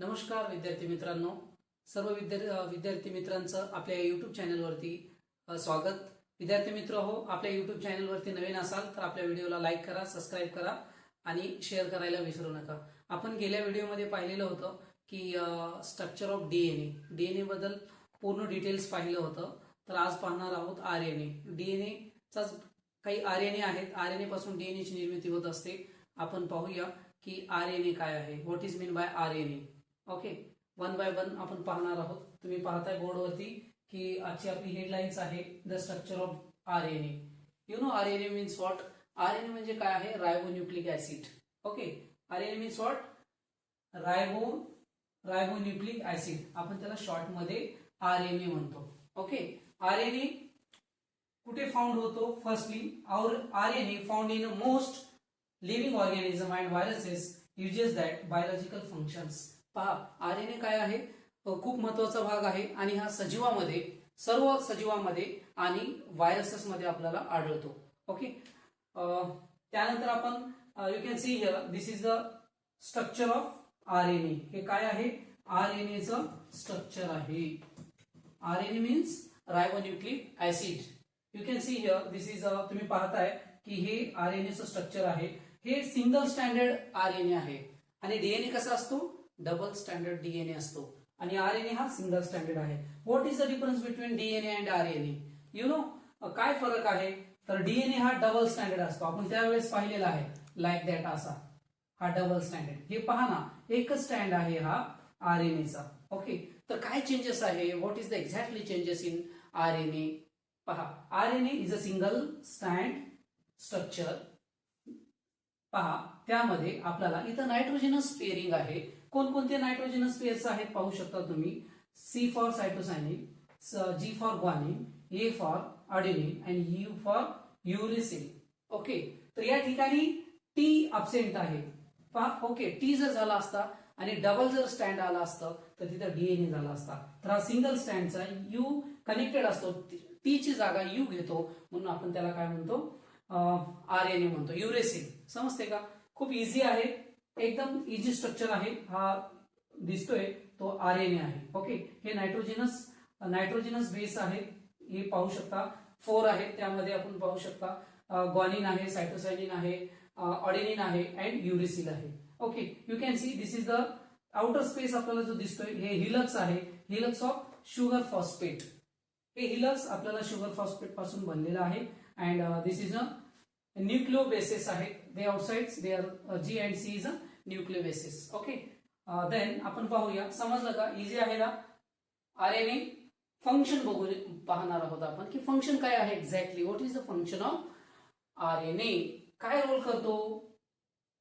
नमस्कार विद्यार्थी मित्रांनो, सर्व विद्यार्थी मित्रांचं आपल्या युट्यूब चॅनलवरती स्वागत. विद्यार्थी मित्र हो, आपल्या युट्यूब चॅनलवरती नवीन असाल तर आपल्या व्हिडिओला लाईक करा, सबस्क्राईब करा आणि शेअर करायला विसरू नका. आपण गेल्या व्हिडिओमध्ये पाहिलेलं होतं की स्ट्रक्चर ऑफ डीएनए बद्दल पूर्ण डिटेल्स पाहिलं होतं. तर आज पाहणार आहोत डीएनए चा काही आरएनए आहेत. आरएनए पासून डीएनए ची निर्मिती होत असते. आपण पाहूया की आरएनए काय आहे, what is mean by RNA. Okay, one by one आपण पाहणार आहोत. तुम्ही पाहताय बोर्डवरती की आजची आपली हेडलाईन्स आहे the structure of RNA. You know RNA means what. RNA म्हणजे काय आहे? Ribonucleic acid. Okay, RNA means what? Ribonucleic acid. आपण त्याला शॉर्ट मध्ये आरएनए म्हणतो. ओके, आरएनए कुठे फाउंड होतो? Firstly RNA found in most living organism and viruses uses that biological functions. पहा, आरएनए काय आहे? खूप महत्वाचा भाग आहे आणि हा सजीवामध्ये, सर्व सजीवांमध्ये आणि व्हायरसेस मध्ये आपल्याला आढळतो. ओके, त्यानंतर आपण you can see here this is the structure of RNA. हे काय आहे? आरएनएचं स्ट्रक्चर आहे. RNA means ribonucleic acid. You can see here this is तुम्ही पाहताय की हे आरएनएचं स्ट्रक्चर आहे. हे सिंगल स्टँडर्ड आरएनए आहे आणि डीएनए कसा असतो? डबल स्टँडर्ड डीएनए असतो आणि आरएनए हा सिंगल स्टँडर्ड आहे. What is the difference between DNA and RNA? You know, काय फरक आहे? तर डीएनए हा डबल स्टँडर्ड असतो. आपण त्यावेळेस पाहिलेला आहे लाईक दॅट असा हा डबल स्टँडर्ड. हे पहा ना, एकच स्टँड आहे हा आरएनएचा. ओके, तर काय चेंजेस आहे? What is the exactly changes in RNA? पहा, RNA is a single stand structure. पहा, त्यामध्ये आपल्याला इथं नायट्रोजनस पेअरिंग आहे. कोणकोणते नायट्रोजनस पेअर्स आहेत पाहू शकता तुम्ही. C for cytosine, G for guanine, A for adenine and U for uracil. Okay, तर या ठिकाणी टी अब्सेंट आहे. पहा, ओके, टी जर झाला असता आणि डबल जर स्टँड आला असतं तर तिथं डीएनए झाला असता. तर हा सिंगल स्टँडचा यू कनेक्टेड असतो, टी ची जागा यू घेतो, म्हणून आपण त्याला काय म्हणतो? आरएनए म्हणतो, युरेसिल. समजते का? खूप इझी आहे, एकदम इझी स्ट्रक्चर आहे. हा दिसतोय तो आरएनए आहे. ओके, हे नायट्रोजनस बेस आहे. हे पाहू शकता 4 आहे. त्यामध्ये आपण पाहू शकता ग्वानिन आहे, सायटोसायनिन आहे, ऑडेनिन आहे अँड युरेसिल आहे. Okay, you can see this is the outer space. आपल्याला जो दिसतोय हे हिलक्स आहे, हिलक्स ऑफ शुगर फॉस्फेट. हे हिलक्स आपल्याला शुगर फॉस्फेट पासून बनलेलं आहे. And this is a nucleobases आहे. They outsides they are G and C is a nucleobases. Okay, then आपण पाहूया. समजलं का? इझी आहे ना? आरएनए फंक्शन बघू पाहणार आहोत आपण की फंक्शन काय आहे exactly. What is the function of RNA? काय रोल करतो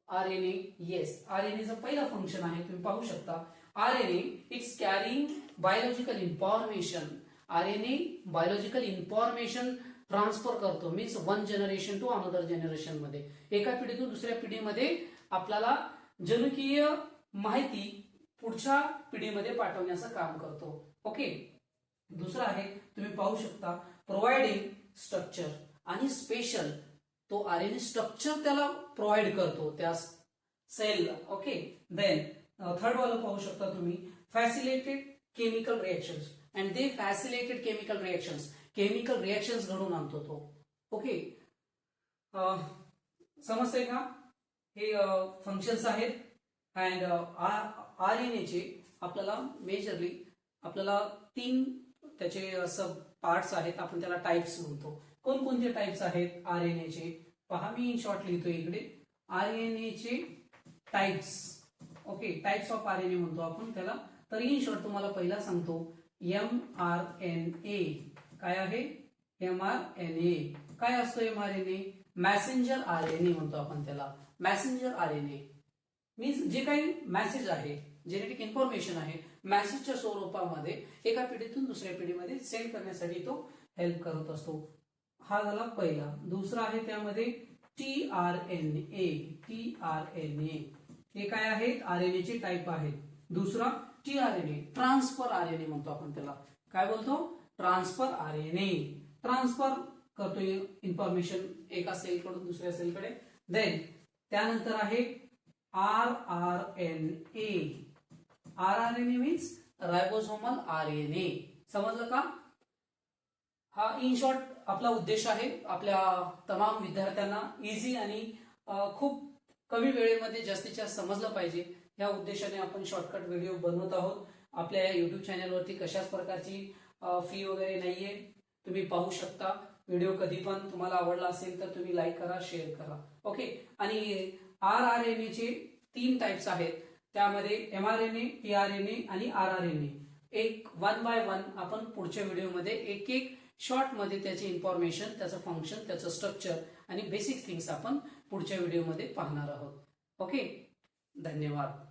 आरएनए? येस, आरएनएचं पहिलं फंक्शन आहे, तुम्ही पाहू शकता. RNA it's carrying biological information. RNA biological information transfer करतो. Means one generation to another generation मध्ये, एका पिढीतून दुसऱ्या पिढीमध्ये आपल्याला जनुकीय माहिती पुढच्या पिढीमध्ये पाठवण्याचं काम करतो. ओके, दुसरा आहे, तुम्ही पाहू शकता प्रोव्हाइडिंग स्ट्रक्चर आणि स्पेशल. तो आरएनए स्ट्रक्चर त्याला प्रोव्हाइड करतो त्या सेलला. ओके, देन थर्ड वाला पाहू शकता तुम्ही फॅसिलिटेड chemical reactions and they फॅसिलिटेड chemical reactions. Chemical reactions घडून आणतो तो. ओके, समजतंय का? हे फंक्शन्स आहेत. अँड आरएनएचे आपल्याला मेजरली आपल्याला 3 त्याचे सब पार्ट्स आहेत. आपण त्याला टाइप्स म्हणतो. कोणकोणते टाइप्स आहेत आरएनएचे? पहा, मी इन शॉर्ट लिहितो इकडे. आरएनएचे types. Okay, types of RNA म्हणतो आपण त्याला. तर इन शॉर्ट तुम्हाला पहिला सांगतो, एमआरएनए. काय आहे? एमआरएनए. काय असतो एमआरएनए? मॅसेंजर आरएनए म्हणतो आपण त्याला. मॅसेंजर आरएनए मीन्स जे काही मेसेज आहे, जेनेटिक इन्फॉर्मेशन आहे, मेसेजच्या स्वरूपामध्ये एका पिढीतून दुसऱ्या पिढीमध्ये सेंड करण्यासाठी तो हेल्प करत असतो. हा झाला पहिला. दुसरा आहे त्यामध्ये टीआरएनए. टीआरएनए हे काय आहेत? आरएनएचे टाईप आहेत. दुसरा टीआरएनए, ट्रान्सफर आरएनए म्हणतो आपण त्याला. काय बोलतो? Transfer RNA. ट्रान्सफर करतो इन्फॉर्मेशन एका सेलकडून दुसऱ्या सेलकडे. देन त्यानंतर आहे rRNA. RRNA means ribosomal RNA. समजलं का? हा इन शॉर्ट आपला उद्देश आहे आपल्या तमाम विद्यार्थ्यांना इझी आणि खूप कमी वेळेमध्ये जास्तीत जास्त समजलं पाहिजे या उद्देशाने आपण शॉर्टकट व्हिडिओ बनवत आहोत. आपल्या या युट्यूब चॅनलवरती कशाच प्रकारची फी वगैरे नाहीये, तुम्ही पाहू शकता व्हिडिओ. कधी पण तुम्हाला आवडला असेल तर तुम्ही लाईक करा, शेअर करा. ओके. आणि RRNA चे 3 टाइप्स आहेत, त्यामध्ये mRNA, tRNA आणि RRNA. एक 1 बाय 1 आपण पुढच्या व्हिडिओमध्ये एक एक शॉर्ट मध्ये त्याची इन्फॉर्मेशन, त्याचं फंक्शन, त्याचं स्ट्रक्चर आणि बेसिक थिंग्स आपण पुढच्या व्हिडिओमध्ये पाहणार आहोत. ओके. धन्यवाद.